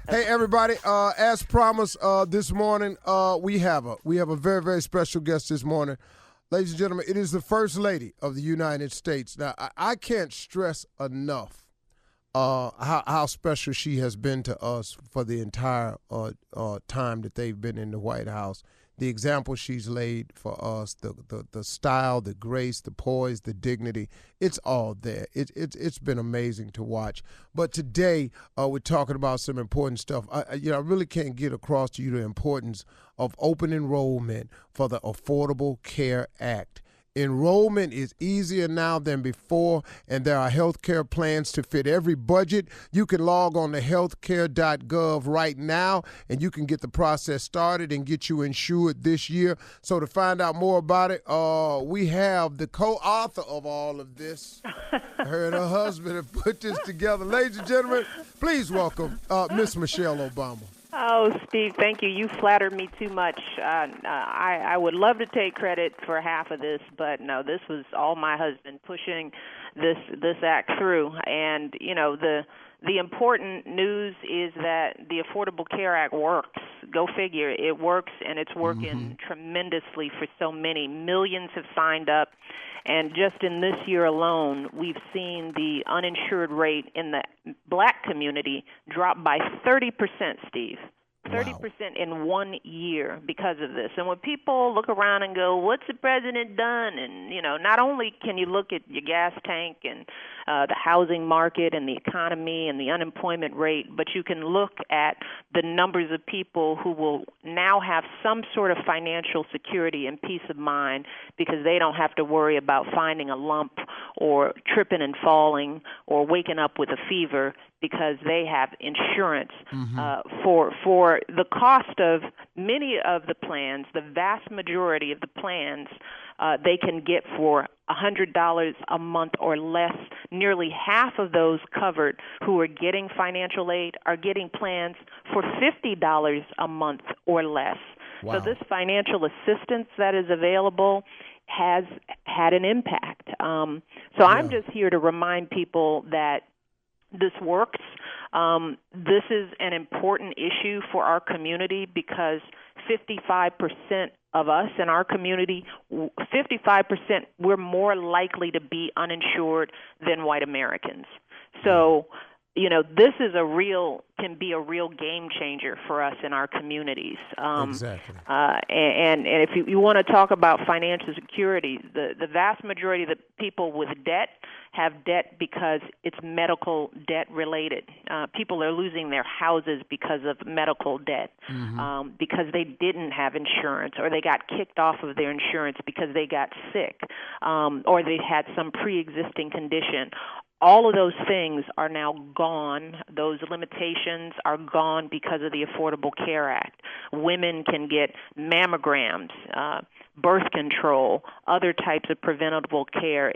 Hey everybody! As promised, this morning we have a very very special guest this morning, ladies and gentlemen. It is the First Lady of the United States. Now I can't stress enough how special she has been to us for the entire time that they've been in the White House. The example she's laid for us, the style, the grace, the poise, the dignity, it's all there. It's been amazing to watch. But today we're talking about some important stuff. I really can't get across to you the importance of open enrollment for the Affordable Care Act. Enrollment is easier now than before, and there are health care plans to fit every budget. You can log on to healthcare.gov right now, and you can get the process started and get you insured this year. So to find out more about it, we have the co-author of all of this. Her and her husband have put this together. Ladies and gentlemen, please welcome Miss Michelle Obama. Oh, Steve, thank you. You flattered me too much. I would love to take credit for half of this, but no, this was all my husband pushing this act through. And, you know, the important news is that the Affordable Care Act works. Go figure. It works, and it's working tremendously for so many. Millions have signed up. And just in this year alone, we've seen the uninsured rate in the black community drop by 30%, Steve. 30% in 1 year because of this. And when people look around and go, what's the president done? And, you know, not only can you look at your gas tank and the housing market and the economy and the unemployment rate, but you can look at the numbers of people who will now have some sort of financial security and peace of mind because they don't have to worry about finding a lump or tripping and falling or waking up with a fever because they have insurance for the cost of many of the plans. The vast majority of the plans they can get for $100 a month or less. Nearly half of those covered who are getting financial aid are getting plans for $50 a month or less. Wow. So this financial assistance that is available has had an impact. I'm just here to remind people that this works. This is an important issue for our community because 55% of us in our community, 55%, we're more likely to be uninsured than white Americans. So, you know, this is can be a real game changer for us in our communities. Exactly. And if you want to talk about financial security, the vast majority of the people with debt have debt because it's medical debt related. People are losing their houses because of medical debt, because they didn't have insurance or they got kicked off of their insurance because they got sick or they had some pre-existing condition. All of those things are now gone. Those limitations are gone because of the Affordable Care Act. Women can get mammograms, birth control, other types of preventable care.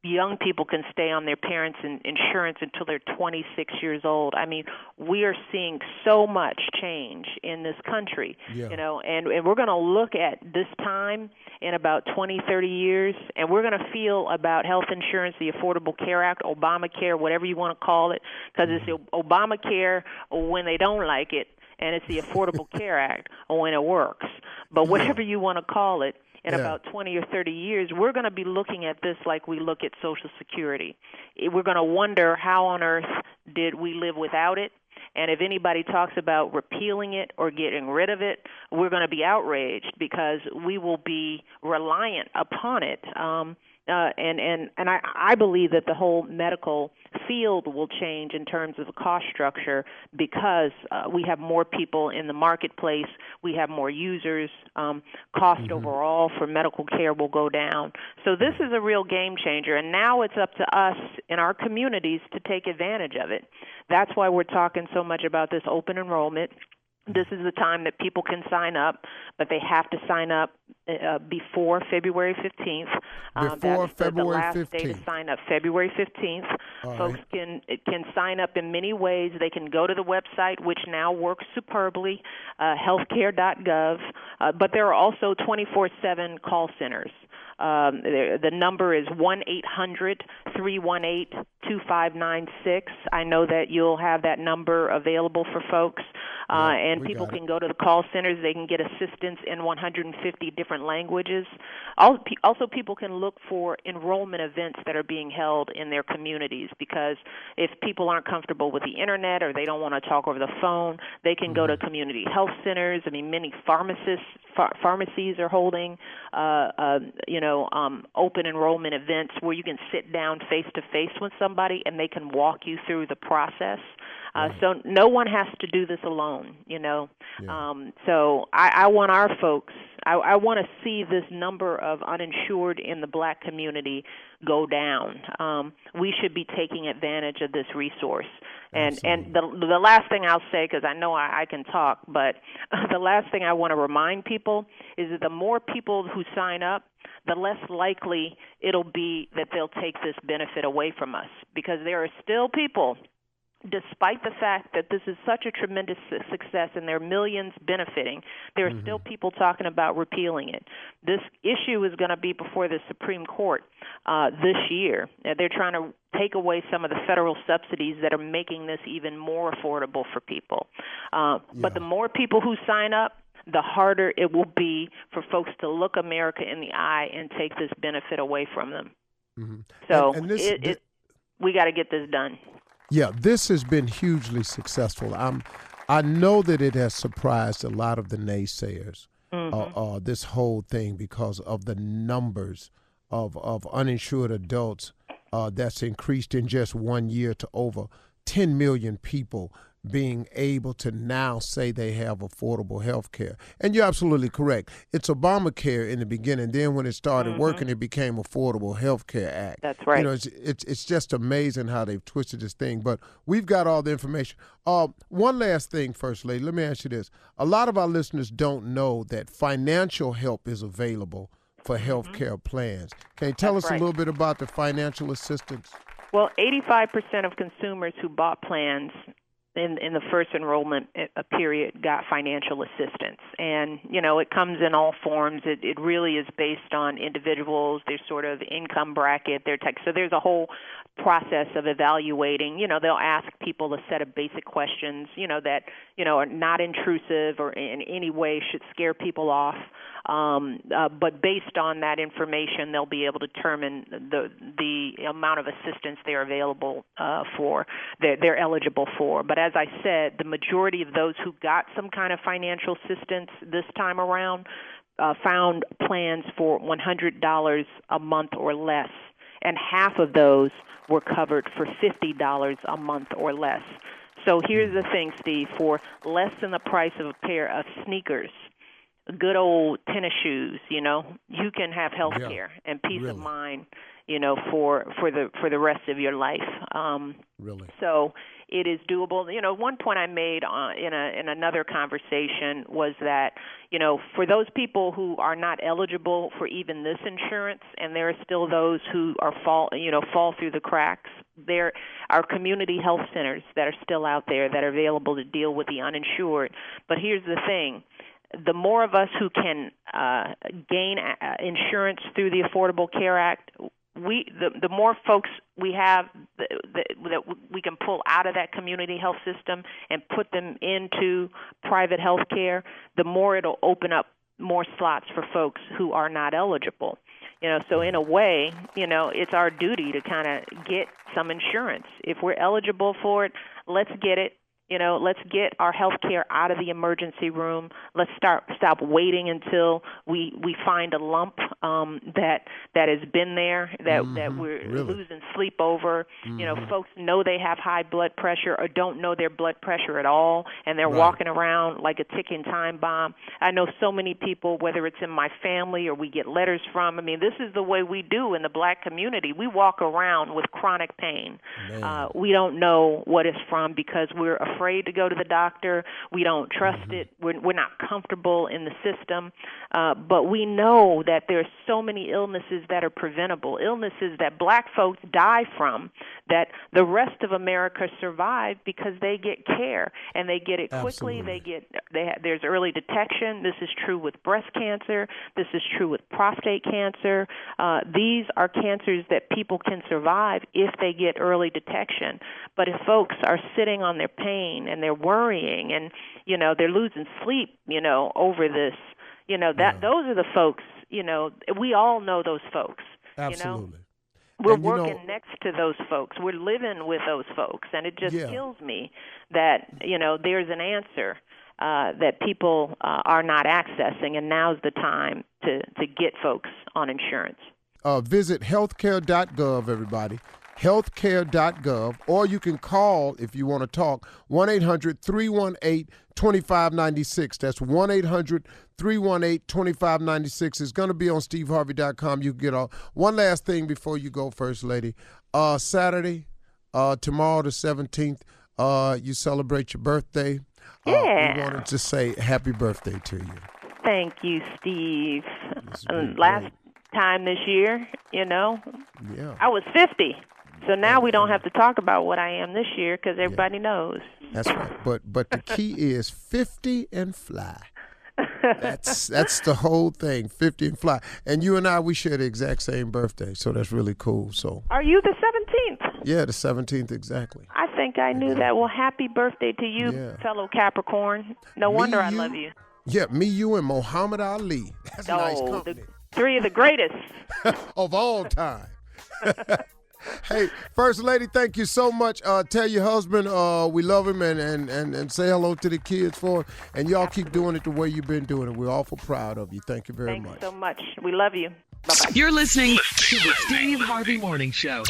Young people can stay on their parents' insurance until they're 26 years old. I mean, we are seeing so much change in this country, you know, and we're going to look at this time in about 20, 30 years, and we're going to feel about health insurance, the Affordable Care Act, Obamacare, whatever you want to call it, because it's the Obamacare when they don't like it, and it's the Affordable Care Act when it works. But whatever you want to call it, in about 20 or 30 years, we're going to be looking at this like we look at Social Security. We're going to wonder how on earth did we live without it? And if anybody talks about repealing it or getting rid of it, we're going to be outraged because we will be reliant upon it. And I believe that the whole medical field will change in terms of the cost structure because we have more people in the marketplace, we have more users, cost overall for medical care will go down. So this is a real game changer, and now it's up to us in our communities to take advantage of it. That's why we're talking so much about this open enrollment. This is the time that people can sign up, but they have to sign up before February 15th. Before That's February the last 15th. day to sign up, February 15th. Folks can sign up in many ways. They can go to the website, which now works superbly, healthcare.gov, but there are also 24/7 call centers. The number is 1-800-318-2596. I know that you'll have that number available for folks. And people can go to the call centers. They can get assistance in 150 different languages. Also, people can look for enrollment events that are being held in their communities, because if people aren't comfortable with the internet or they don't want to talk over the phone, they can go to community health centers. I mean, many pharmacies are holding, open enrollment events where you can sit down face-to-face with somebody and they can walk you through the process. So no one has to do this alone, So I want our folks, I want to see this number of uninsured in the black community go down. We should be taking advantage of this resource. And the last thing I'll say, because I know I can talk, but the last thing I want to remind people is that the more people who sign up, the less likely it'll be that they'll take this benefit away from us, because there are still people, despite the fact that this is such a tremendous success and there are millions benefiting, there are still people talking about repealing it. This issue is going to be before the Supreme Court this year. They're trying to take away some of the federal subsidies that are making this even more affordable for people. But the more people who sign up, the harder it will be for folks to look America in the eye and take this benefit away from them. So we got to get this done. Yeah, this has been hugely successful. I know that it has surprised a lot of the naysayers, this whole thing, because of the numbers of uninsured adults that's increased in just 1 year to over 10 million people being able to now say they have affordable health care. And you're absolutely correct. It's Obamacare in the beginning. Then when it started working, it became Affordable Health Care Act. That's right. It's just amazing how they've twisted this thing. But we've got all the information. One last thing, First Lady. Let me ask you this. A lot of our listeners don't know that financial help is available for health care plans. Can you tell us a little bit about the financial assistance? Well, 85% of consumers who bought plans in the first enrollment period got financial assistance. And, it comes in all forms. It really is based on individuals, their sort of income bracket, their tax. So there's a whole process of evaluating. They'll ask people a set of basic questions, that, are not intrusive or in any way should scare people off. But based on that information, they'll be able to determine the amount of assistance they're available for, they're eligible for. But as I said, the majority of those who got some kind of financial assistance this time around found plans for $100 a month or less, and half of those were covered for $50 a month or less. So here's the thing, Steve, for less than the price of a pair of sneakers, good old tennis shoes, you can have health care and peace of mind, for the rest of your life. So it is doable. One point I made in another conversation was that, for those people who are not eligible for even this insurance, and there are still those who are fall through the cracks, there are community health centers that are still out there that are available to deal with the uninsured. But here's the thing. The more of us who can gain insurance through the Affordable Care Act, the more folks we have that we can pull out of that community health system and put them into private health care, the more it'll open up more slots for folks who are not eligible. So in a way, it's our duty to kind of get some insurance. If we're eligible for it, let's get it. Let's get our health care out of the emergency room. Let's stop waiting until we find a lump that has been there, that we're losing sleep over. Folks know they have high blood pressure or don't know their blood pressure at all, and they're walking around like a ticking time bomb. I know so many people, whether it's in my family or we get letters from, this is the way we do in the black community. We walk around with chronic pain. We don't know what it's from because we're afraid afraid to go to the doctor. We don't trust it. We're not comfortable in the system. But we know that there's so many illnesses that are preventable, illnesses that black folks die from, that the rest of America survive because they get care and they get it quickly. Absolutely. There's early detection. This is true with breast cancer. This is true with prostate cancer. These are cancers that people can survive if they get early detection. But if folks are sitting on their pain and they're worrying and, they're losing sleep, over this, those are the folks, we all know those folks. Absolutely. We're working next to those folks. We're living with those folks. And it just kills me that, there's an answer that people are not accessing, and now's the time to get folks on insurance. Visit healthcare.gov, everybody. Healthcare.gov, or you can call if you want to talk 1-800-318-2596. That's 1-800-318-2596. It's going to be on steveharvey.com. You can get all. One last thing before you go, First Lady. Saturday, tomorrow the 17th, you celebrate your birthday. We wanted to say happy birthday to you. Thank you, Steve. Last time this year, I was 50. So now we don't have to talk about what I am this year because everybody knows. That's right. But the key is 50 and fly. That's the whole thing, 50 and fly. And you and I, we share the exact same birthday, so that's really cool. So are you the 17th? Yeah, the 17th, exactly. I think I knew that. Well, happy birthday to you, fellow Capricorn. No wonder I love you. Yeah, me, you, and Muhammad Ali. That's a nice company. Three of the greatest. Of all time. Hey, First Lady, thank you so much. Tell your husband we love him and say hello to the kids for him. And y'all keep doing it the way you've been doing it. We're awful proud of you. Thank you very much. Thanks so much. We love you. Bye-bye. You're listening to the Steve Harvey Morning Show.